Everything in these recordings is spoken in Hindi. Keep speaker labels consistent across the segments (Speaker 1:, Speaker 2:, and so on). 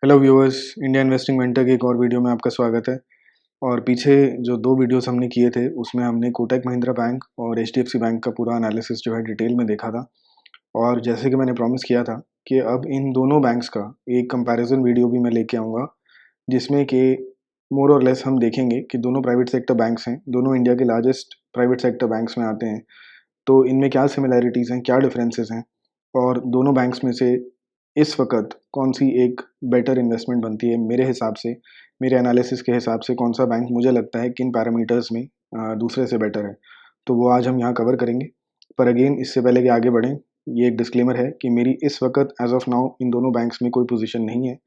Speaker 1: Hello viewers, India investing mentor के एक और वीडियो में आपका स्वागत है। और पीछे जो दो वीडियोस हमने किए थे उसमें हमने कोटक महिंद्रा बैंक और एचडीएफसी बैंक का पूरा एनालिसिस जो है डिटेल में देखा था। और जैसे कि मैंने प्रॉमिस किया था कि अब इन दोनों बैंक्स का एक कंपैरिजन वीडियो भी मैं लेके आऊँगा, जिसमें कि मोर और लेस हम देखेंगे कि दोनों प्राइवेट सेक्टर बैंक्स हैं, दोनों इंडिया के लार्जेस्ट प्राइवेट सेक्टर बैंक्स में आते हैं। तो इनमें क्या सिमिलैरिटीज़ हैं, क्या डिफरेंसेस हैं, और दोनों बैंक्स में से इस वक़्त कौन-सी एक बेटर इन्वेस्टमेंट बनती है मेरे हिसाब से, मेरे एनालिसिस के हिसाब से कौन-सा बैंक मुझे लगता है किन पैरामीटर्स में दूसरे से बेटर है। तो वो आज हम यहाँ कवर करेंगे। पर अगेन इससे पहले कि आगे बढ़ें, ये एक डिस्क्लेमर है कि मेरी इस वक़्त एज़ ऑफ़ नाउ इन दोनों बैंक्स में कोई पोज़ीशन नहीं है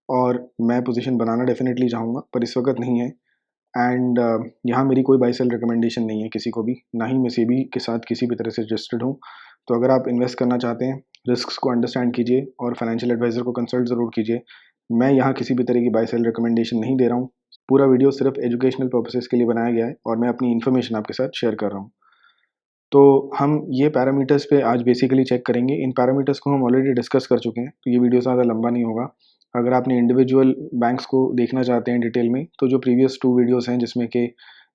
Speaker 1: और मैं पोज़ीशन बनाना डेफ़िनेटली चाहूँगा, पर इस वक़्त नहीं है। एंड यहाँ मेरी कोई बाय सेल रिकमेंडेशन नहीं है किसी को भी, ना ही मैं सेबी के साथ किसी भी तरह से रजिस्टर्ड हूँ। तो अगर आप इन्वेस्ट करना चाहते हैं, रिस्क्स को अंडरस्टैंड कीजिए और फाइनेंशियल एडवाइज़र को कंसल्ट ज़रूर कीजिए। मैं यहाँ किसी भी तरह की बाय सेल रिकमेंडेशन नहीं दे रहा हूँ। पूरा वीडियो सिर्फ एजुकेशनल पर्पसेस के लिए बनाया गया है और मैं अपनी इन्फॉर्मेशन आपके साथ शेयर कर रहा हूँ। तो हम ये पैरामीटर्स पे आज बेसिकली चेक करेंगे। इन पैरामीटर्स को हम ऑलरेडी डिस्कस कर चुके हैं, तो ये वीडियो ज़्यादा लंबा नहीं होगा। अगर आपने इंडिविजुअल बैंक्स को देखना चाहते हैं डिटेल में, तो जो प्रीवियस 2 वीडियोज़ हैं जिसमें कि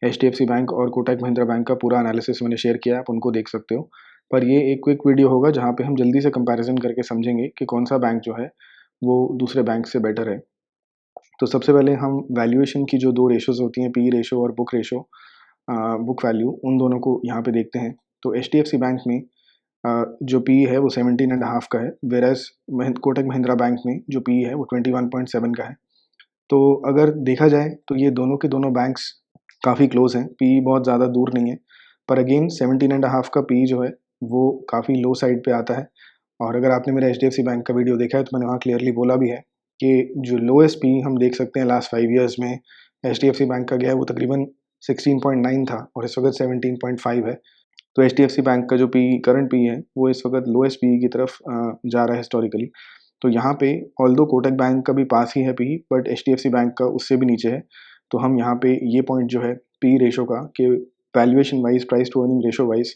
Speaker 1: एचडीएफसी बैंक और कोटक महिंद्रा बैंक का पूरा एनालिसिस मैंने शेयर किया है, आप उनको देख सकते हो। पर ये एक क्विक वीडियो होगा जहाँ पे हम जल्दी से कंपैरिज़न करके समझेंगे कि कौन-सा बैंक जो है, वो दूसरे बैंक से बेटर है। तो सबसे पहले हम वैल्यूएशन की जो 2 रेशियोज़ होती हैं, पी रेशियो और बुक रेशियो, बुक वैल्यू, उन दोनों को यहाँ पे देखते हैं। तो एचडीएफसी बैंक में जो पी है वो 17.5 का है, व्हेरेas कोटक महिंद्रा बैंक में जो पी है वो 21.7 का है। तो अगर देखा जाए तो ये दोनों के दोनों बैंक्स काफ़ी क्लोज हैं, पी बहुत ज़्यादा दूर नहीं है। पर अगेन 17.5 का पी जो है वो काफ़ी लो साइड पे आता है। और अगर आपने मेरा एचडीएफसी बैंक का वीडियो देखा है तो मैंने वहाँ क्लियरली बोला भी है कि जो लोएस्ट पी हम देख सकते हैं लास्ट 5 ईयर्स में एचडीएफसी बैंक का गया है वो तकरीबन 16.9 था और इस वक्त 17.5 है। तो एचडीएफसी बैंक का जो पी करंट पी है वो इस वक्त लोएस्ट पी की तरफ जा रहा है हिस्टोरिकली। तो यहाँ पे ऑल्दो कोटक बैंक का भी पास ही है पी, बट एचडीएफसी बैंक का उससे भी नीचे है। तो हम यहाँ पे ये पॉइंट जो है पी रेशो का, कि valuation wise, price to earning ratio wise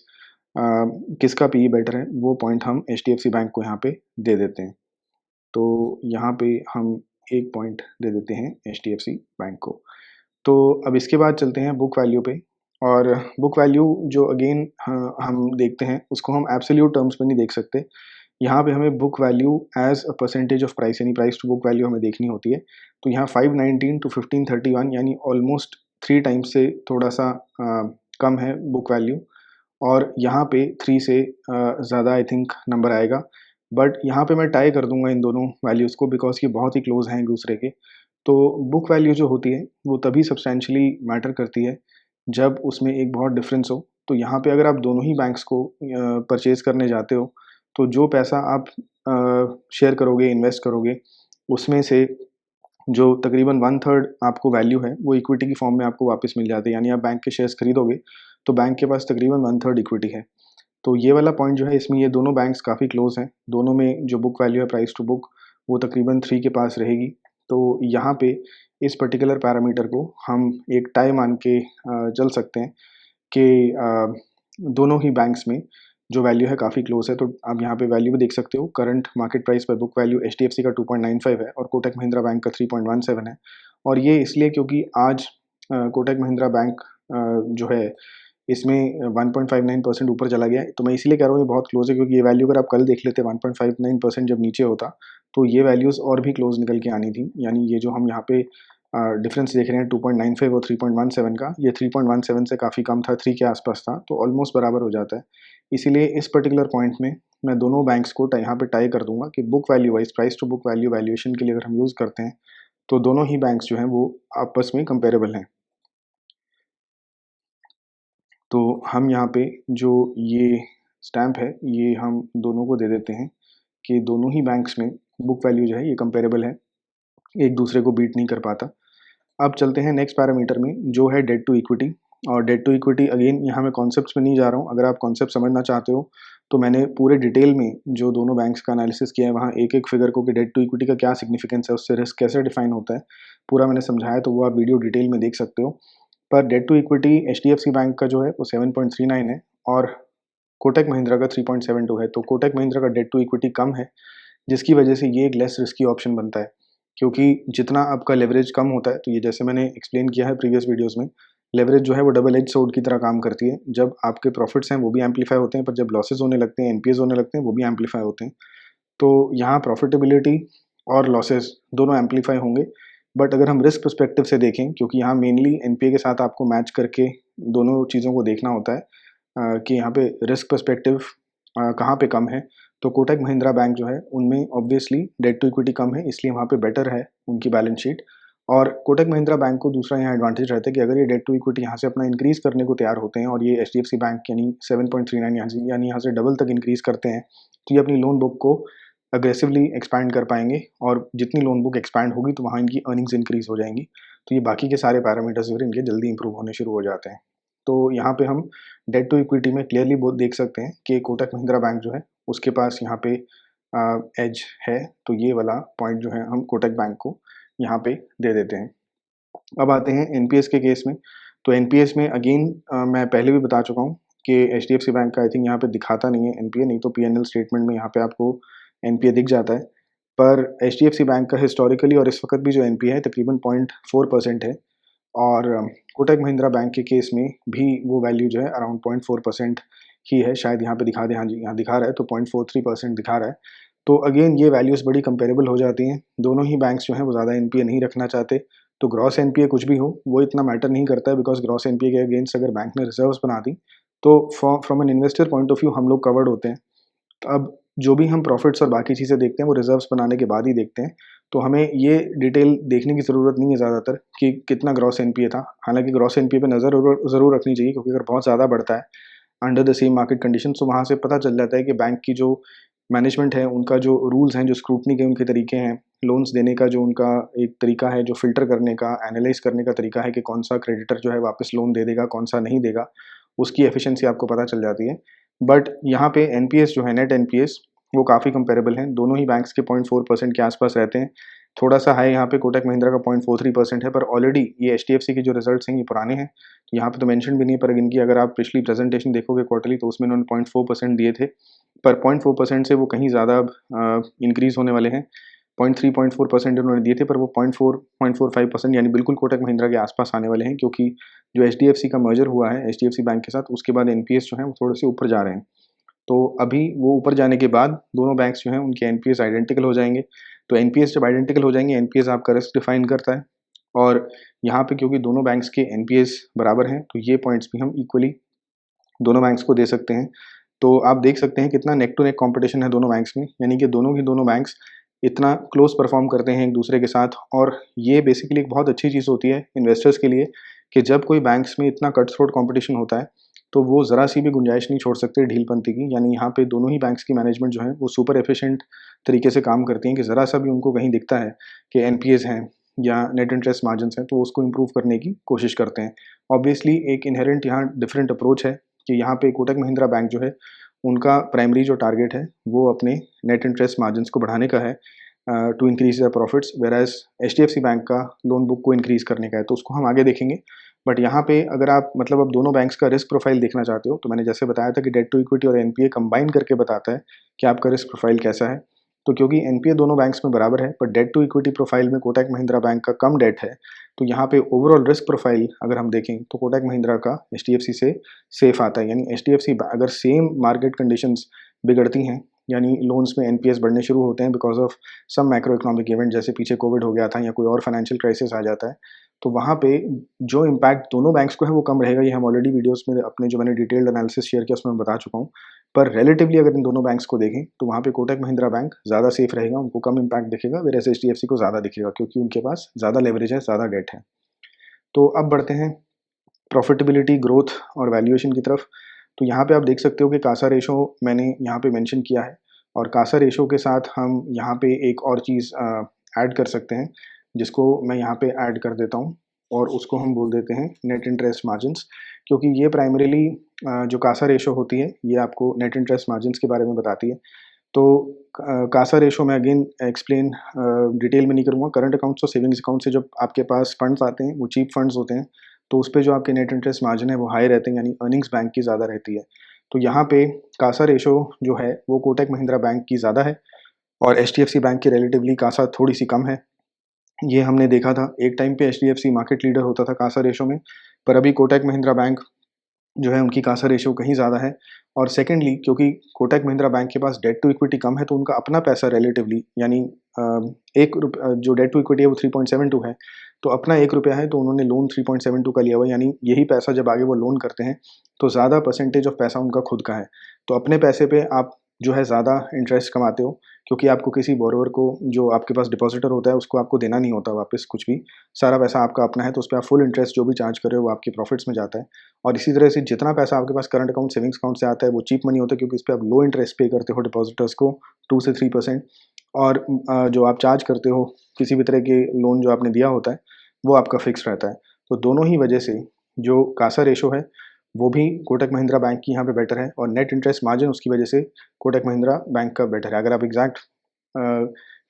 Speaker 1: किसका पी बेटर है, वो पॉइंट हम एचडीएफसी बैंक को यहाँ पे दे देते हैं। तो यहाँ पे हम एक पॉइंट दे देते हैं एचडीएफसी बैंक को। तो अब इसके बाद चलते हैं बुक वैल्यू पे। और बुक वैल्यू जो अगेन हम देखते हैं उसको हम एब्सोल्यूट टर्म्स में नहीं देख सकते। यहाँ पे हमें book value as a percentage of price, यानी प्राइस टू बुक वैल्यू हमें देखनी होती है। तो यहाँ 519 टू 1531, यानी ऑलमोस्ट 3 टाइम्स से थोड़ा सा कम है बुक वैल्यू। और यहाँ पे 3 से ज़्यादा आई थिंक नंबर आएगा। बट यहाँ पे मैं टाई कर दूंगा इन दोनों वैल्यूज़ को, बिकॉज ये बहुत ही क्लोज हैं एक दूसरे के। तो बुक वैल्यू जो होती है वो तभी सब्सटेंशियली मैटर करती है जब उसमें एक बहुत डिफरेंस हो। तो यहाँ पे अगर आप दोनों ही बैंक्स को परचेज़ करने जाते हो, तो जो पैसा आप शेयर करोगे, इन्वेस्ट करोगे, उसमें से जो तकरीबन 1/3 आपको वैल्यू है वो इक्विटी की फॉर्म में आपको वापस मिल जाती है। यानी आप बैंक के शेयर्स खरीदोगे तो बैंक के पास तकरीबन 1/3 इक्विटी है। तो ये वाला पॉइंट जो है, इसमें ये दोनों बैंक्स काफ़ी क्लोज हैं। दोनों में जो बुक वैल्यू है, प्राइस टू बुक, वो तकरीबन 3 के पास रहेगी। तो यहाँ पे इस पर्टिकुलर पैरामीटर को हम एक टाई मान के चल सकते हैं कि दोनों ही बैंक्स में जो वैल्यू है काफ़ी क्लोज है। तो आप यहाँ पे वैल्यू भी देख सकते हो। करंट मार्केट प्राइस पर बुक वैल्यू एचडीएफसी का 2.95 है और कोटक महिंद्रा बैंक का 3.17 है। और ये इसलिए क्योंकि आज कोटक महिंद्रा बैंक जो है इसमें 1.59% ऊपर चला गया है। तो मैं इसलिए कह रहा हूँ ये बहुत क्लोज है, क्योंकि ये वैल्यू अगर आप कल देख लेते 1.59% जब नीचे होता, तो ये वैल्यूज़ और भी क्लोज निकल के आनी थी। यानी ये जो हम यहाँ पे डिफरेंस देख रहे हैं 2.95 और 3.17 का, ये 3.17 से काफ़ी कम था, 3 के आसपास था, तो ऑलमोस्ट बराबर हो जाता है। इसीलिए इस पर्टिकुलर पॉइंट में मैं दोनों बैंक्स को यहाँ पे टाई कर दूंगा कि book value wise, price to book value valuation के लिए अगर हम यूज़ करते हैं तो दोनों ही बैंक्स जो हैं वो आपस में कंपेरेबल हैं। तो हम यहाँ पे जो ये स्टैम्प है ये हम दोनों को दे देते हैं कि दोनों ही बैंक्स में बुक वैल्यू जो है ये कंपेरेबल है, एक दूसरे को बीट नहीं कर पाता। अब चलते हैं नेक्स्ट पैरामीटर में जो है डेट टू इक्विटी। और डेट टू इक्विटी अगेन यहाँ मैं कॉन्सेप्ट्स में नहीं जा रहा हूँ। अगर आप कॉन्सेप्ट समझना चाहते हो तो मैंने पूरे डिटेल में जो दोनों बैंक्स का एनालिसिस किया है, वहाँ एक एक फिगर को कि डेट टू इक्विटी का क्या सिग्निफिकेंस है, उससे रिस्क कैसे डिफाइन होता है, पूरा मैंने समझाया, तो वो आप वीडियो डिटेल में देख सकते हो। पर debt to equity HDFC Bank का जो है वो 7.39 है और कोटक महिंद्रा का 3.72 है। तो कोटक महिंद्रा का डेट टू इक्विटी कम है, जिसकी वजह से ये एक लेस रिस्की ऑप्शन बनता है क्योंकि जितना आपका लेवरेज कम होता है, तो ये जैसे मैंने एक्सप्लेन किया है प्रीवियस वीडियोस में, लेवरेज जो है वो डबल एज सोर्ड की तरह काम करती है। जब आपके प्रॉफिट्स हैं वो भी एम्पलीफाई होते हैं, पर जब लॉसेज होने लगते हैं, एनपीएस होने लगते हैं, वो भी एम्पलीफाई होते हैं। तो यहाँ प्रॉफिटेबिलिटी और लॉसेस दोनों एम्पलीफाई होंगे। बट अगर हम रिस्क पर्सपेक्टिव से देखें, क्योंकि यहाँ मेनली एनपीए के साथ आपको मैच करके दोनों चीज़ों को देखना होता है कि यहाँ पे रिस्क पर्सपेक्टिव कहाँ पे कम है, तो कोटक महिंद्रा बैंक जो है उनमें ऑब्वियसली डेट टू इक्विटी कम है, इसलिए वहाँ पे बेटर है उनकी बैलेंस शीट। और कोटक महिंद्रा बैंक को दूसरा यहाँ एडवांटेज रहता है कि अगर ये डेट टू इक्विटी यहाँ से अपना इंक्रीज़ करने को तैयार होते हैं और ये एचडीएफसी बैंक यानी 7.39 यहाँ से डबल तक इंक्रीज़ करते हैं, तो ये अपनी लोन बुक को अग्रेसिवली एक्सपैंड कर पाएंगे, और जितनी लोन बुक एक्सपैंड होगी तो वहाँ इनकी अर्निंग्स इंक्रीज़ हो जाएंगी। तो ये बाकी के सारे पैरामीटर्स जो इनके जल्दी इंप्रूव होने शुरू हो जाते हैं। तो यहाँ पे हम डेट टू इक्विटी में क्लियरली बहुत देख सकते हैं कि कोटक महिंद्रा बैंक जो है उसके पास यहाँ पे एज है। तो ये वाला पॉइंट जो है हम कोटक बैंक को यहाँ पे दे देते हैं। अब आते हैं एनपीएस के केस में। तो एनपीएस में अगेन मैं पहले भी बता चुका हूँ कि एचडीएफसी बैंक का आई थिंक यहाँ पे दिखाता नहीं है एनपीए, नहीं तो पीएनएल स्टेटमेंट में यहाँ पे आपको एनपीए दिख जाता है। पर एचडीएफसी बैंक का हिस्टोरिकली और इस वक्त भी जो एनपीए है तकरीबन 0.4% है, और कोटक महिंद्रा बैंक के केस में भी वो वैल्यू जो है अराउंड 0.4% ही है। शायद यहाँ पे दिखा दे, हाँ जी यहाँ दिखा रहा है, तो 0.43% दिखा रहा है। तो अगेन ये वैल्यूज़ बड़ी कंपेरेबल हो जाती हैं। दोनों ही बैंक्स जो हैं वो ज़्यादा एनपीए नहीं रखना चाहते। तो ग्रॉस एनपीए कुछ भी हो वो इतना मैटर नहीं करता है, बिकॉज ग्रॉस एनपीए के अगेंस्ट अगर बैंक ने रिजर्व्स बना दी तो from an investor point of view हम लोग कवर्ड होते हैं। तो अब जो भी हम प्रॉफिट्स और बाकी चीज़ें देखते हैं वो रिजर्व्स बनाने के बाद ही देखते हैं। तो हमें ये डिटेल देखने की ज़रूरत नहीं है ज़्यादातर कि कितना ग्रॉस एनपीए था। हालांकि ग्रॉस एनपीए पे नज़र ज़रूर रखनी चाहिए, क्योंकि अगर बहुत ज़्यादा बढ़ता है under the same market condition, तो वहाँ से पता चल जाता है कि बैंक की जो मैनेजमेंट है, उनका जो रूल्स हैं, जो स्क्रूटनी के उनके तरीके हैं, लोन्स देने का जो उनका एक तरीका है, जो फ़िल्टर करने का, एनालाइज़ करने का तरीका है कि कौन सा क्रेडिटर जो है वापस लोन दे देगा, कौन सा नहीं देगा, उसकी एफिशिएंसी आपको पता चल जाती है। बट यहाँ पे एनपीएस जो है, नेट एनपीएस, वो काफ़ी कंपेरेबल हैं। दोनों ही बैंक्स के 0.4% के आसपास रहते हैं। थोड़ा सा हाई यहाँ पे कोटक महिंद्रा का 0.43% है, पर ऑलरेडी ये एचडीएफसी के जो रिजल्ट्स हैं ये पुराने हैं, तो यहाँ पे तो मेंशन भी नहीं है। पर इनकी अगर आप पिछली प्रेजेंटेशन देखोगे क्वार्टरली, तो उसमें उन्होंने 0.4% दिए थे, पर 0.4% से वो कहीं ज़्यादा इंक्रीज़ होने वाले हैं। 0.3-0.4% उन्होंने दिए थे, पर वो 0.4-0.45% यानी बिल्कुल कोटक महिंद्रा के आसपास आने वाले हैं, क्योंकि जो एचडीएफसी का मर्जर हुआ है एचडीएफसी बैंक के साथ, उसके बाद एनपीएस जो है वो थोड़े से ऊपर जा रहे हैं। तो अभी वो ऊपर जाने के बाद दोनों बैंक्स जो हैं उनके एनपीएस आइडेंटिकल हो जाएंगे। तो एनपीएस जब आइडेंटिकल हो जाएंगे, एनपीएस आपका रिस्क डिफाइन करता है, और यहाँ पे क्योंकि दोनों बैंक्स के एनपीएस बराबर हैं, तो ये पॉइंट्स भी हम इक्वली दोनों बैंक्स को दे सकते हैं। तो आप देख सकते हैं कितना नेक टू नेक कंपटीशन है दोनों बैंक्स में, यानी कि दोनों बैंक्स इतना क्लोज परफॉर्म करते हैं एक दूसरे के साथ। और ये बेसिकली एक बहुत अच्छी चीज़ होती है इन्वेस्टर्स के लिए कि जब कोई बैंक्स में इतना कट थ्रोट कॉम्पिटिशन होता है, तो वो ज़रा सी भी गुंजाइश नहीं छोड़ सकते ढीलपंथी की। यानी यहाँ पे दोनों ही बैंक्स की मैनेजमेंट जो है वो सुपर एफिशिएंट तरीके से काम करती हैं कि ज़रा सा भी उनको कहीं दिखता है कि एनपीएस हैं या नेट इंटरेस्ट मार्जिन हैं, तो उसको इम्प्रूव करने की कोशिश करते हैं। ऑब्वियसली एक इनहेरेंट यहाँ डिफरेंट अप्रोच है कि यहाँ पे कोटक महिंद्रा बैंक जो है उनका प्राइमरी जो टारगेट है वो अपने नेट इंटरेस्ट मार्जिन्स को बढ़ाने का है, to increase the profits, whereas HDFC Bank का लोन बुक को इंक्रीज करने का है। तो उसको हम आगे देखेंगे। बट यहाँ पे अगर आप मतलब अब दोनों बैंक्स का रिस्क प्रोफाइल देखना चाहते हो, तो मैंने जैसे बताया था कि डेट टू इक्विटी और एनपीए कंबाइन करके बताता है कि आपका रिस्क प्रोफाइल कैसा है। तो क्योंकि एनपीए दोनों बैंक्स में बराबर है, पर डेट टू इक्विटी प्रोफाइल में कोटक महिंद्रा बैंक का कम डेट है, तो यहाँ पे ओवरऑल रिस्क प्रोफाइल अगर हम देखें तो कोटक महिंद्रा का एचडीएफसी से सेफ आता है। यानी एचडीएफसी अगर सेम मार्केट कंडीशंस बिगड़ती हैं, यानी लोन्स में एनपीएस बढ़ने शुरू होते हैं because of some macro economic event, जैसे पीछे कोविड हो गया था या कोई और फाइनेंशियल क्राइसिस आ जाता है, तो वहाँ पे जो इम्पैक्ट दोनों बैंक्स को है वो कम रहेगा। ये हम ऑलरेडी वीडियोस में अपने जो मैंने डिटेल्ड एनालिसिस शेयर किया उसमें मैं बता चुका हूँ। पर रिलेटिवली अगर इन दोनों बैंक्स को देखें तो वहाँ पे कोटक महिंद्रा बैंक ज़्यादा सेफ रहेगा, उनको कम इम्पैक्ट दिखेगा, वेयर एज एचडीएफसी को ज़्यादा दिखेगा, क्योंकि उनके पास ज़्यादा लेवरेज है, ज़्यादा डेट है। तो अब बढ़ते हैं प्रॉफिटेबिलिटी, ग्रोथ और वैल्यूएशन की तरफ। तो यहाँ पे आप देख सकते हो कि कासा रेशो मैंने यहाँ पे मेंशन किया है, और कासा रेशो के साथ हम यहाँ पे एक और चीज़ ऐड कर सकते हैं, जिसको मैं यहाँ पे ऐड कर देता हूँ, और उसको हम बोल देते हैं नेट इंटरेस्ट मार्जिन्स। क्योंकि ये प्राइमरीली जो कासा रेशो होती है ये आपको नेट इंटरेस्ट मार्जिन्स के बारे में बताती है। तो कासा रेशो में अगेन एक्सप्लेन डिटेल में नहीं करूँगा। करंट अकाउंट्स और सेविंग्स अकाउंट से जब आपके पास फंड्स आते हैं वो चीप फंड्स होते हैं, तो उस पे जो आपके नेट इंटरेस्ट मार्जिन है वो हाई रहते हैं, यानी अर्निंग्स बैंक की ज़्यादा रहती है। तो यहाँ पे कासा रेशो जो है वो कोटक महिंद्रा बैंक की ज़्यादा है, और एचडीएफसी बैंक की रिलेटिवली कासा थोड़ी सी कम है। ये हमने देखा था, एक टाइम पे एचडीएफसी मार्केट लीडर होता था कासा रेशो में, पर अभी कोटक महिंद्रा बैंक जो है उनकी कासा रेशियो कहीं ज़्यादा है। और सेकेंडली क्योंकि कोटक महिंद्रा बैंक के पास डेट टू इक्विटी कम है, तो उनका अपना पैसा रिलेटिवली यानी जो डेट टू इक्विटी है वो 3.72 है, तो अपना ₹1 है तो उन्होंने लोन 3.72 का लिया हुआ है, यानी यही पैसा जब आगे वो लोन करते हैं तो ज़्यादा परसेंटेज ऑफ पैसा उनका खुद का है। तो अपने पैसे पे आप जो है ज़्यादा इंटरेस्ट कमाते हो, क्योंकि आपको किसी बोरोवर को, जो आपके पास डिपॉजिटर होता है, उसको आपको देना नहीं होता वापस कुछ भी, सारा पैसा आपका अपना है, तो उस पे आप फुल इंटरेस्ट जो भी चार्ज कर रहे हो वो आपके प्रॉफिट्स में जाता है। और इसी तरह से जितना पैसा आपके पास करंट अकाउंट, सेविंग्स अकाउंट से आता है वो चीप मनी होता है, क्योंकि इस पे आप लो इंटरेस्ट पे करते हो डिपॉजिटर्स को 2 से 3%। और जो आप चार्ज करते हो किसी भी तरह के लोन जो आपने दिया होता है वो आपका फिक्स रहता है। तो दोनों ही वजह से जो कासा रेशो है वो भी कोटक महिंद्रा बैंक की यहाँ पे बेटर है, और नेट इंटरेस्ट मार्जिन उसकी वजह से कोटक महिंद्रा बैंक का बेटर है। अगर आप एग्जैक्ट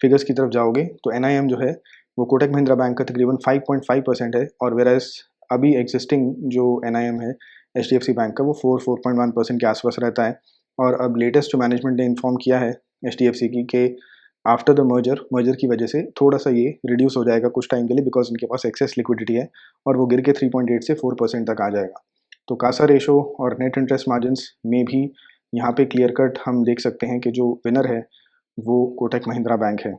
Speaker 1: फिगर्स की तरफ जाओगे तो एनआईएम जो है वो कोटक महिंद्रा बैंक का तकरीबन 5.5% है, और वेराज अभी एग्जिस्टिंग जो एनआईएम है एचडीएफसी बैंक का वो 4.1% के आसपास रहता है। और अब लेटेस्ट जो मैनेजमेंट ने इन्फॉर्म किया है एचडीएफसी की कि आफ्टर द मर्जर की वजह से थोड़ा सा ये रिड्यूस हो जाएगा कुछ टाइम के लिए, बिकॉज उनके पास एक्सेस लिक्विडिटी है, और वो गिर के 3.8 से 4% तक आ जाएगा। तो कासा रेशो और नेट इंटरेस्ट मार्जिन्स में भी यहाँ पे क्लियर कट हम देख सकते हैं कि जो विनर है वो कोटक महिंद्रा बैंक है।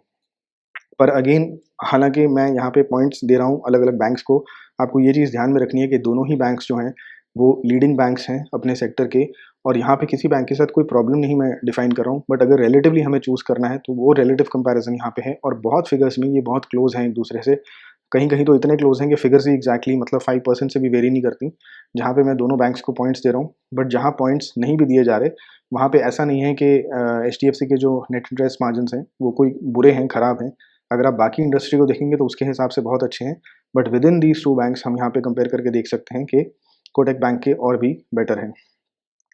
Speaker 1: पर अगेन, हालांकि मैं यहाँ पे पॉइंट्स दे रहा हूँ अलग अलग बैंक्स को, आपको ये चीज़ ध्यान में रखनी है कि दोनों ही बैंक्स जो हैं वो लीडिंग बैंक्स हैं अपने सेक्टर के, और यहाँ पे किसी बैंक के साथ कोई प्रॉब्लम नहीं मैं डिफाइन कर रहा हूँ, बट अगर रिलेटिवली हमें चूज़ करना है तो वो रिलेटिव कंपैरिजन यहाँ पे है, और बहुत फिगर्स में ये बहुत क्लोज हैं एक दूसरे से। कहीं कहीं तो इतने क्लोज हैं कि फिगर्स ही एग्जैक्टली मतलब 5% से भी वेरी नहीं करती, जहाँ पे मैं दोनों बैंक्स को पॉइंट्स दे रहा हूँ। बट जहाँ पॉइंट्स नहीं भी दिए जा रहे, वहाँ पे ऐसा नहीं है कि एच के जो नेट इंटरेस्ट मार्जिन हैं वो कोई बुरे हैं, ख़राब हैं। अगर आप बाकी इंडस्ट्री को देखेंगे तो उसके हिसाब से बहुत अच्छे हैं, but with in these two banks हम यहाँ पे कंपेयर करके देख सकते हैं कि कोटक बैंक के और भी बेटर है।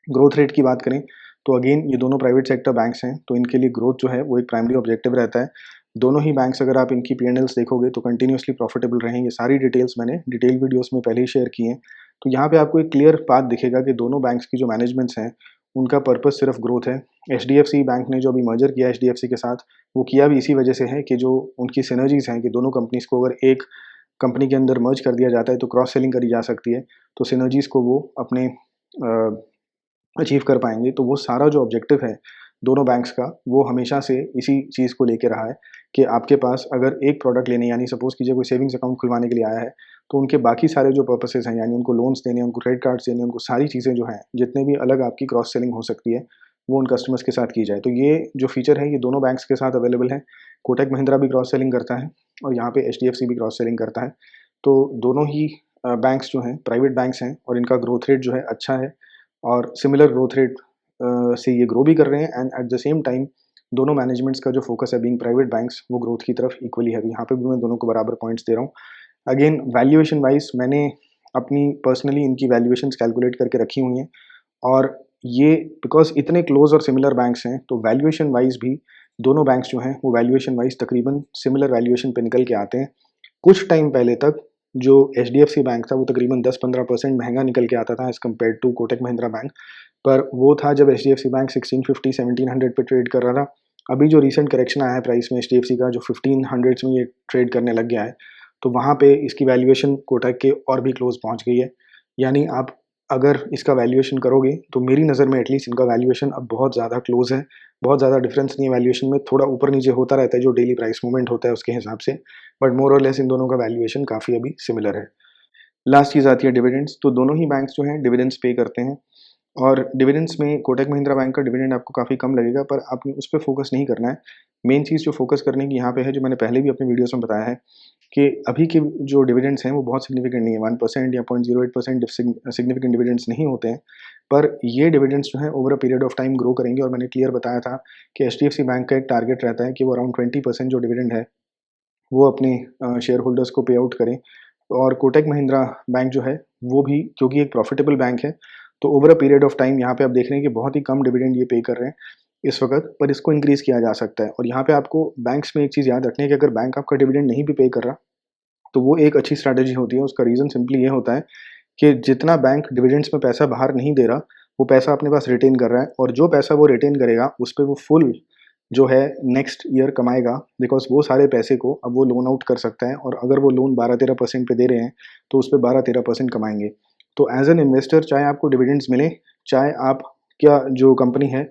Speaker 1: ग्रोथ रेट की बात करें तो अगेन ये दोनों प्राइवेट सेक्टर बैंक्स हैं, तो इनके लिए ग्रोथ जो है वो एक प्राइमरी ऑब्जेक्टिव रहता है। दोनों ही बैंक्स अगर आप इनकी पी&एल्स देखोगे तो कंटिन्यूसली प्रॉफिटेबल रहेंगे। सारी डिटेल्स मैंने डिटेल वीडियोस में पहले ही शेयर की हैं, तो यहाँ पे आपको एक क्लियर पाथ दिखेगा कि दोनों बैंक्स की जो मैनेजमेंट्स हैं उनका पर्पस सिर्फ ग्रोथ है। एचडीएफसी बैंक ने जो अभी मर्जर किया एचडीएफसी के साथ, वो किया भी इसी वजह से है कि जो उनकी सिनर्जीज हैं कि दोनों कंपनीज को अगर एक कंपनी के अंदर मर्ज कर दिया जाता है तो क्रॉस सेलिंग करी जा सकती है, तो सिनर्जीज को वो अपने अचीव कर पाएंगे। तो वो सारा जो ऑब्जेक्टिव है दोनों बैंक्स का, वो हमेशा से इसी चीज़ को लेके रहा है कि आपके पास अगर एक प्रोडक्ट लेने, यानी सपोज़ कीजिए कोई सेविंग्स अकाउंट खुलवाने के लिए आया है, तो उनके बाकी सारे जो पर्पसेस हैं, यानी उनको लोन्स देने, उनको क्रेडिट कार्ड्स देने, उनको सारी चीज़ें जो हैं, जितने भी अलग आपकी क्रॉस सेलिंग हो सकती है, वो उन कस्टमर्स के साथ की जाए। तो ये जो फीचर है ये दोनों बैंक्स के साथ अवेलेबल है। कोटक महिंद्रा भी क्रॉस सेलिंग करता है और यहाँ पे एचडीएफसी भी क्रॉस सेलिंग करता है। तो दोनों ही बैंक्स जो हैं प्राइवेट बैंक्स हैं, और इनका ग्रोथ रेट जो है अच्छा है, और सिमिलर ग्रोथ रेट से ये ग्रो भी कर रहे हैं, and at the same time दोनों मैनेजमेंट्स का जो फोकस है बीइंग प्राइवेट बैंक्स, वो ग्रोथ की तरफ इक्वली है। यहाँ पे भी मैं दोनों को बराबर पॉइंट्स दे रहा हूँ। अगेन वैल्यूएशन वाइज मैंने अपनी पर्सनली इनकी वैल्यूएशंस कैलकुलेट करके रखी हुई हैं, और ये बिकॉज इतने क्लोज और सिमिलर बैंक्स हैं तो वैल्यूएशन वाइज भी दोनों बैंक्स जो हैं वो वैल्यूएशन वाइज तकरीबन सिमिलर वैल्यूएशन पे निकल के आते हैं। कुछ टाइम पहले तक जो एचडीएफसी बैंक था वो तकरीबन 10-15% महंगा निकल के आता था as compared to Kotak Mahindra Bank, पर वो था जब एचडीएफसी बैंक 1650-1700 पे ट्रेड कर रहा था। अभी जो रीसेंट करेक्शन आया है प्राइस में एचडीएफसी का, जो 1500s में ये ट्रेड करने लग गया है, तो वहाँ पे इसकी वैल्यूएशन कोटक के और भी क्लोज पहुँच गई है। यानी आप अगर इसका वैल्यूएशन करोगे तो मेरी नज़र में एटलीस्ट इनका वैल्यूएशन अब बहुत ज़्यादा क्लोज है। बहुत ज़्यादा डिफरेंस नहीं है वैल्यूएशन में, थोड़ा ऊपर नीचे होता रहता है जो डेली प्राइस मूवमेंट होता है उसके हिसाब से, बट मोर और लेस इन दोनों का वैल्यूएशन काफ़ी अभी सिमिलर है। लास्ट चीज़ आती है डिविडेंड्स। तो दोनों ही बैंक्स जो हैं डिविडेंड्स पे करते हैं, और डिविडेंड्स में कोटक महिंद्रा बैंक का डिविडेंड आपको काफ़ी कम लगेगा, पर आपने उस पे फोकस नहीं करना है। मेन चीज़ जो फोकस करने की यहाँ पे है, जो मैंने पहले भी अपने वीडियोस में बताया है, कि अभी के जो डिविडेंड्स हैं वो बहुत सिग्निफिकेंट नहीं है, 1% या 0.08% सिग्निफिकेंट डिविडेंड्स नहीं होते हैं, पर ये डिविडेंड्स जो हैं over a period of time grow करेंगे। और मैंने क्लियर बताया था कि एचडीएफसी बैंक का एक टारगेट रहता है कि वो अराउंड 20% जो डिविडेंड है वो अपने शेयर होल्डर्स को पे आउट करें। और कोटक महिंद्रा बैंक जो है वो भी क्योंकि एक प्रॉफिटेबल बैंक है, तो over a period of time यहाँ पे आप देख रहे हैं कि बहुत ही कम डिविडेंड ये पे कर रहे हैं इस वक्त, पर इसको इंक्रीज़ किया जा सकता है। और यहाँ पे आपको बैंक्स में एक चीज़ याद रखनी है कि अगर बैंक आपका डिविडेंड नहीं भी पे कर रहा तो वो एक अच्छी स्ट्रैटेजी होती है। उसका रीज़न सिंपली ये होता है कि जितना बैंक डिविडेंड्स में पैसा बाहर नहीं दे रहा, वो पैसा अपने पास रिटेन कर रहा है, और जो पैसा वो रिटेन करेगा उस पे वो फुल जो है नेक्स्ट ईयर कमाएगा, बिकॉज वो सारे पैसे को अब वो लोन आउट कर सकता है, और अगर वो लोन 12-13% पे दे रहे हैं तो उस पर 12-13% कमाएंगे। तो एज एन इन्वेस्टर, चाहे आपको डिविडेंड्स मिले, चाहे आप क्या जो कंपनी है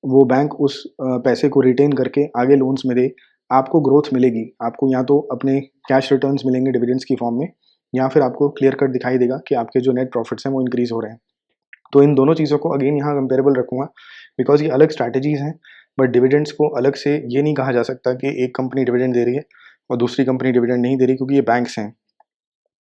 Speaker 1: वो बैंक उस पैसे को रिटेन करके आगे लोन्स में दे, आपको ग्रोथ मिलेगी। आपको या तो अपने कैश रिटर्न्स मिलेंगे डिविडेंड्स की फॉर्म में, या फिर आपको क्लियर कट दिखाई देगा कि आपके जो नेट प्रॉफिट्स हैं वो इंक्रीज हो रहे हैं। तो इन दोनों चीज़ों को अगेन यहाँ कंपेरेबल रखूँगा, बिकॉज ये अलग स्ट्रैटेजीज़ हैं। बट डिविडेंड्स को अलग से ये नहीं कहा जा सकता कि एक कंपनी डिविडेंड दे रही है और दूसरी कंपनी डिविडेंड नहीं दे रही, क्योंकि ये बैंक्स हैं।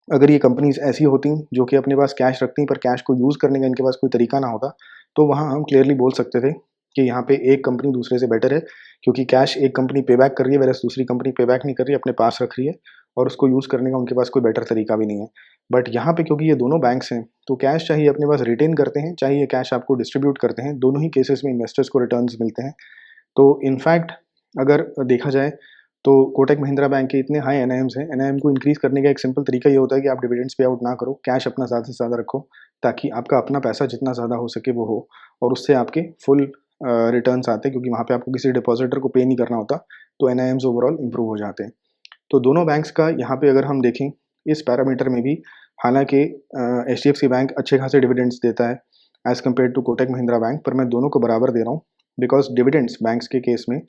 Speaker 1: अगर ये कंपनीज ऐसी होती जो कि अपने पास कैश रखती पर कैश को यूज़ करने का इनके पास कोई तरीका ना होता, तो वहाँ हम क्लियरली बोल सकते थे कि यहाँ पे एक कंपनी दूसरे से बेटर है, क्योंकि कैश एक कंपनी पे बैक कर रही है, वैसे दूसरी कंपनी पे बैक नहीं कर रही है, अपने पास रख रही है, और उसको यूज़ करने का उनके पास कोई बेटर तरीका भी नहीं है। बट यहाँ पे क्योंकि ये दोनों बैंक्स हैं, तो कैश चाहे अपने पास रिटेन करते हैं, चाहे ये कैश आपको डिस्ट्रीब्यूट करते हैं, दोनों ही केसेस में इन्वेस्टर्स को रिटर्न्स मिलते हैं। तो इनफैक्ट अगर देखा जाए तो कोटक महिंद्रा बैंक के इतने हाई एनआईएम्स हैं, एनआईएम को इंक्रीज़ करने का एक सिंपल तरीका ये होता है कि आप डिविडेंड्स पे आउट ना करो, कैश अपना ज़्यादा से ज़्यादा रखो, ताकि आपका अपना पैसा जितना ज़्यादा हो सके वो हो, और उससे आपके फुल रिटर्न्स आते हैं, क्योंकि वहाँ पे आपको किसी डिपॉजिटर को पे नहीं करना होता, तो एनआईएम्स ओवरऑल इंप्रूव हो जाते हैं। तो दोनों बैंक्स का यहाँ पे अगर हम देखें इस पैरामीटर में भी, हालांकि HDFC बैंक अच्छे खासे डिविडेंड्स देता है as compared to Kotak Mahindra Bank, पर मैं दोनों को बराबर दे रहा हूँ, बिकॉज डिविडेंड्स बैंक्स के केस में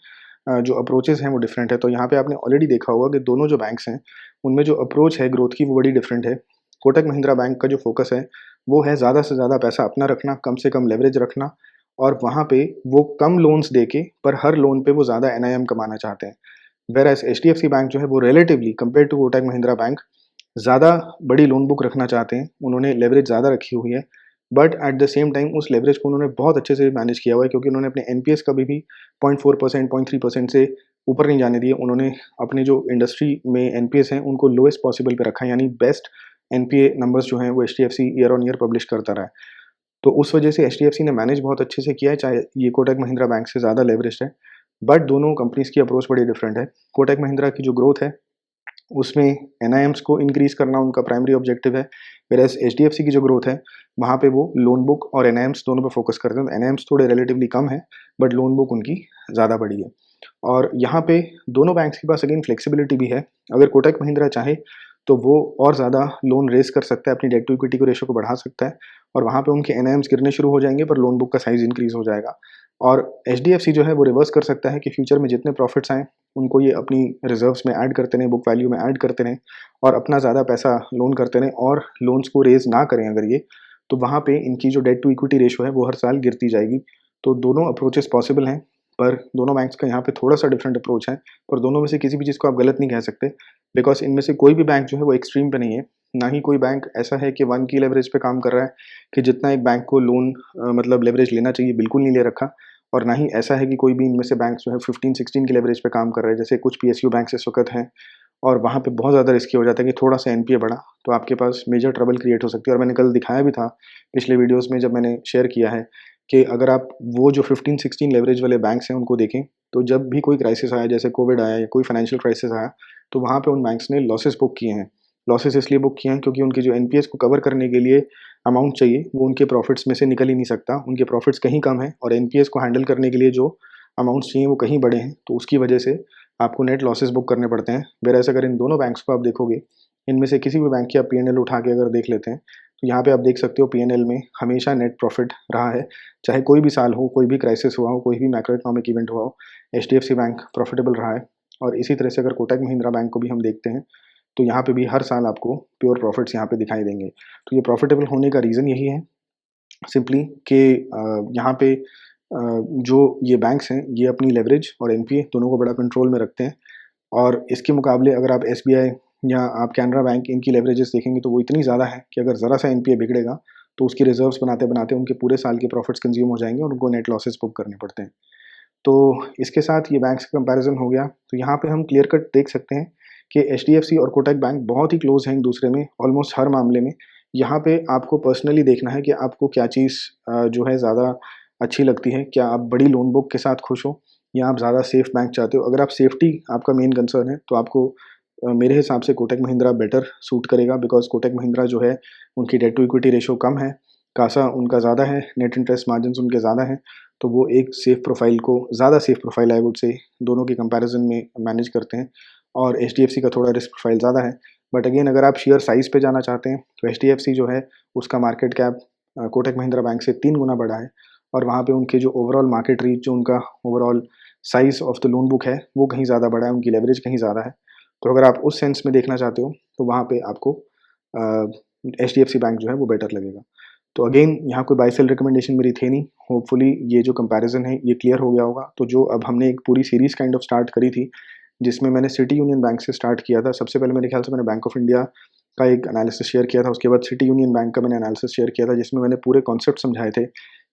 Speaker 1: जो अप्रोचेस हैं वो डिफरेंट है। तो यहाँ पे आपने ऑलरेडी देखा होगा कि दोनों जो बैंक्स हैं उनमें जो अप्रोच है ग्रोथ की वो बड़ी डिफरेंट है। कोटक महिंद्रा बैंक का जो फोकस है वो है ज़्यादा से ज़्यादा पैसा अपना रखना, कम से कम लेवरेज रखना, और वहाँ पे वो कम लोन्स देके पर हर लोन पे वो ज़्यादा एनआईएम कमाना चाहते हैं। वेर एज HDFC बैंक जो है वो relatively compare to Kotak Mahindra Bank ज़्यादा बड़ी लोन बुक रखना चाहते हैं, उन्होंने लेवरेज ज़्यादा रखी हुई है, but at the same time उस लेवरेज को उन्होंने बहुत अच्छे से मैनेज किया हुआ है, क्योंकि उन्होंने अपने NPS कभी भी 0.4%, 0.3% से ऊपर नहीं जाने दिए। उन्होंने अपने जो इंडस्ट्री में NPS हैं उनको लोएस्ट पॉसिबल पे रखा है, यानी बेस्ट NPA नंबर्स जो हैं वो HDFC year on year publish करता रहा है। तो उस वजह से HDFC ने मैनेज बहुत अच्छे से किया है, चाहे ये कोटक महिंद्रा बैंक से ज़्यादा लेवरेज है, बट दोनों कंपनीज़ की अप्रोच बड़ी डिफरेंट है। कोटक महिंद्रा की जो ग्रोथ है उसमें एनआईएम्स को इंक्रीज़ करना उनका प्राइमरी ऑब्जेक्टिव है, व्हेरेas HDFC की जो ग्रोथ है वहाँ पे वो लोन बुक और एनआईएम्स दोनों पे फोकस करते हैं। एनआईएम्स थोड़े रिलेटिवली कम है, बट लोन बुक उनकी ज़्यादा बड़ी है। और यहाँ पे दोनों बैंक्स के पास अगेन फ्लेक्सिबिलिटी भी है। अगर कोटक महिंद्रा चाहे तो वो और ज़्यादा लोन रेज कर सकता है, अपनी डेट टू इक्विटी को रेशो को बढ़ा सकता है, और वहाँ पे उनके एनआईएम्स गिरने शुरू हो जाएंगे, पर लोन बुक का साइज़ इंक्रीज़ हो जाएगा। और HDFC जो है वो रिवर्स कर सकता है कि फ्यूचर में जितने प्रॉफिट्स आएँ उनको ये अपनी रिजर्व्स में ऐड करते रहें, बुक वैल्यू में ऐड करते रहें, और अपना ज़्यादा पैसा लोन करते रहें, और लोन्स को रेज़ ना करें अगर ये, तो वहाँ पे इनकी जो डेट टू इक्विटी रेशो है वो हर साल गिरती जाएगी। तो दोनों अप्रोचेस पॉसिबल हैं, पर दोनों बैंक्स का यहाँ पे थोड़ा-सा डिफरेंट अप्रोच है, पर दोनों में से किसी भी चीज़ को आप गलत नहीं कह सकते, बिकॉज़ इनमें से कोई भी बैंक जो है वो एक्सट्रीम पे नहीं है। ना ही कोई बैंक ऐसा है कि 1 की लेवरेज पे काम कर रहा है, कि जितना एक बैंक को लोन मतलब लेवरेज लेना चाहिए बिल्कुल नहीं ले रखा, और ना ही ऐसा है कि कोई भी इनमें से बैंक जो है 15-16 की लेवरेज पे काम कर रहा है, जैसे कुछ PSU बैंक इस वक़्त हैं, और वहाँ पे बहुत ज़्यादा रिस्की हो जाता है कि थोड़ा-सा NPA बढ़ा तो आपके पास मेजर ट्रबल क्रिएट हो सकती है। और मैंने कल दिखाया भी था पिछले वीडियोज़ में जब मैंने शेयर किया है कि अगर आप वो जो 15-16 लेवरेज वाले बैंक्स हैं उनको देखें, तो जब भी कोई क्राइसिस आया, जैसे कोविड आया या कोई फाइनेंशियल क्राइसिस आया, तो वहाँ पे उन बैंक्स ने लॉसेस बुक किए हैं। लॉसेस इसलिए बुक किए हैं क्योंकि उनकी जो NPAs को कवर करने के लिए अमाउंट चाहिए वो उनके प्रॉफिट्स में से निकल ही नहीं सकता। उनके प्रॉफिट्स कहीं कम हैं, और NPAs को हैंडल करने के लिए जो अमाउंट्स चाहिए वो कहीं बड़े हैं, तो उसकी वजह से आपको नेट लॉसेस बुक करने पड़ते हैं। वेरएज़ अगर इन दोनों बैंक्स को आप देखोगे, इनमें से किसी भी बैंक की आप P&L उठा के अगर देख लेते हैं, तो यहाँ पे आप देख सकते हो P&L में हमेशा नेट प्रॉफिट रहा है, चाहे कोई भी साल हो, कोई भी क्राइसिस हुआ हो, कोई भी मैक्रो इकोनॉमिक इवेंट हुआ हो, HDFC बैंक प्रॉफिटेबल रहा है। और इसी तरह से अगर कोटक महिंद्रा बैंक को भी हम देखते हैं, तो यहाँ पे भी हर साल आपको प्योर प्रॉफिट्स यहाँ पे दिखाई देंगे। तो ये प्रॉफिटेबल होने का रीज़न यही है सिंपली कि यहाँ पे जो ये बैंक्स हैं ये अपनी लेवरेज और NPA दोनों को बड़ा कंट्रोल में रखते हैं। और इसके मुकाबले अगर आप SBI या आप कैनरा बैंक, इनकी लेवरेजेस देखेंगे तो वो इतनी ज़्यादा है कि अगर ज़रा सा NPA बिगड़ेगा तो उसकी रिजर्व्स बनाते बनाते उनके पूरे साल के प्रॉफिट्स कंज्यूम हो जाएंगे और उनको नेट लॉसेस बुक करने पड़ते हैं। तो इसके साथ ये बैंक्स का कंपैरिजन हो गया। तो यहाँ पे हम क्लियर कट देख सकते हैं कि HDFC और कोटक बैंक बहुत ही क्लोज हैं एक दूसरे में, ऑलमोस्ट हर मामले में। यहाँ पे आपको पर्सनली देखना है कि आपको क्या चीज़ जो है ज़्यादा अच्छी लगती है। क्या आप बड़ी लोन बुक के साथ खुश हो, या आप ज़्यादा सेफ बैंक चाहते हो? अगर आप सेफ्टी आपका मेन कंसर्न है तो आपको मेरे हिसाब से कोटक महिंद्रा बेटर सूट करेगा, बिकॉज़ कोटक महिंद्रा जो है उनकी डेट टू इक्विटी रेशो कम है, कासा उनका ज़्यादा है, नेट इंटरेस्ट मार्जिन्स उनके ज़्यादा हैं, तो वो एक सेफ़ प्रोफ़ाइल को ज़्यादा safe profile I would say दोनों के कंपैरिज़न में मैनेज करते हैं और एचडीएफसी का थोड़ा रिस्क प्रोफ़ाइल ज़्यादा है। बट अगेन अगर आप शेयर साइज़ पे जाना चाहते हैं तो एचडीएफसी जो है उसका market cap Kotak Mahindra bank से 3 गुना बड़ा है और वहाँ पे उनके जो ओवरऑल मार्केट रीच, जो उनका overall size of the loan book है, वो कहीं ज़्यादा बड़ा है, उनकी लेवरेज कहीं ज़्यादा है। तो अगर आप उस सेंस में देखना चाहते हो तो वहाँ पे आपको एचडीएफसी बैंक जो है वो बेटर लगेगा। तो अगेन यहाँ कोई बाय सेल रिकमेंडेशन मेरी थी नहीं। होपफुली ये जो कंपैरिज़न है ये क्लियर हो गया होगा। तो जो अब हमने एक पूरी सीरीज़ काइंड ऑफ स्टार्ट करी थी, जिसमें मैंने सिटी यूनियन बैंक से स्टार्ट किया था। सबसे पहले मेरे ख्याल से मैंने बैंक ऑफ इंडिया का एक एनालिसिस शेयर किया था, उसके बाद सिटी यूनियन बैंक का मैंने एनालिसिस शेयर किया था, जिसमें मैंने पूरे कॉन्सेप्ट समझाए थे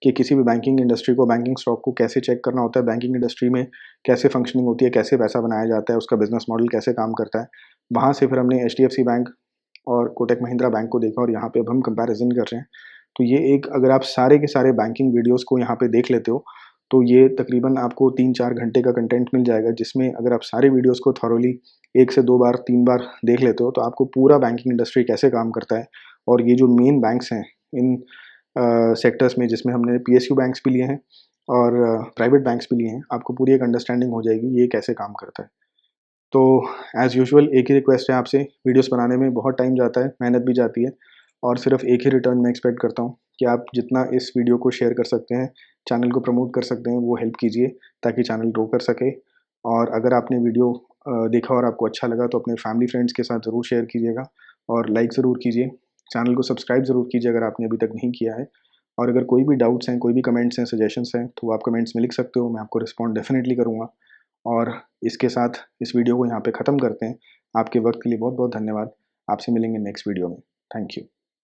Speaker 1: कि किसी भी बैंकिंग इंडस्ट्री को, बैंकिंग स्टॉक को कैसे चेक करना होता है, बैंकिंग इंडस्ट्री में कैसे फंक्शनिंग होती है, कैसे पैसा बनाया जाता है, उसका बिज़नेस मॉडल कैसे काम करता है। वहाँ से फिर हमने एचडीएफसी बैंक और कोटक महिंद्रा बैंक को देखा और यहाँ पे अब हम कंपैरिज़न कर रहे हैं। तो ये एक, अगर आप सारे के सारे बैंकिंग वीडियोज़ को यहाँ पे देख लेते हो, तो ये तकरीबन आपको 3-4 घंटे का कंटेंट मिल जाएगा, जिसमें अगर आप सारे वीडियोज़ को थॉरोली 1 से 2 बार, 3 बार देख लेते हो, तो आपको पूरा बैंकिंग इंडस्ट्री कैसे काम करता है और ये जो मेन बैंक्स हैं इन सेक्टर्स में, जिसमें हमने पीएसयू बैंक्स भी लिए हैं और प्राइवेट बैंक्स भी लिए हैं, आपको पूरी एक अंडरस्टैंडिंग हो जाएगी ये कैसे काम करता है। तो एज़ यूजुअल एक ही रिक्वेस्ट है आपसे, वीडियोज़ बनाने में बहुत टाइम जाता है, मेहनत भी जाती है और सिर्फ़ एक ही रिटर्न मैं एक्सपेक्ट करता हूँ कि आप जितना इस वीडियो को शेयर कर सकते हैं, चैनल को प्रमोट कर सकते हैं, वो हेल्प कीजिए ताकि चैनल ग्रो कर सके। और अगर आपने वीडियो देखा और आपको अच्छा लगा तो अपने फैमिली फ्रेंड्स के साथ ज़रूर शेयर कीजिएगा और लाइक ज़रूर कीजिए। चैनल को सब्सक्राइब ज़रूर कीजिए अगर आपने अभी तक नहीं किया है। और अगर कोई भी डाउट्स हैं, कोई भी कमेंट्स हैं, सजेशंस हैं, तो वो आप कमेंट्स में लिख सकते हो, मैं आपको रिस्पॉन्ड डेफ़िनेटली करूँगा। और इसके साथ इस वीडियो को यहाँ पे ख़त्म करते हैं। आपके वक़्त के लिए बहुत-बहुत धन्यवाद। आपसे मिलेंगे नेक्स्ट वीडियो में। Thank you.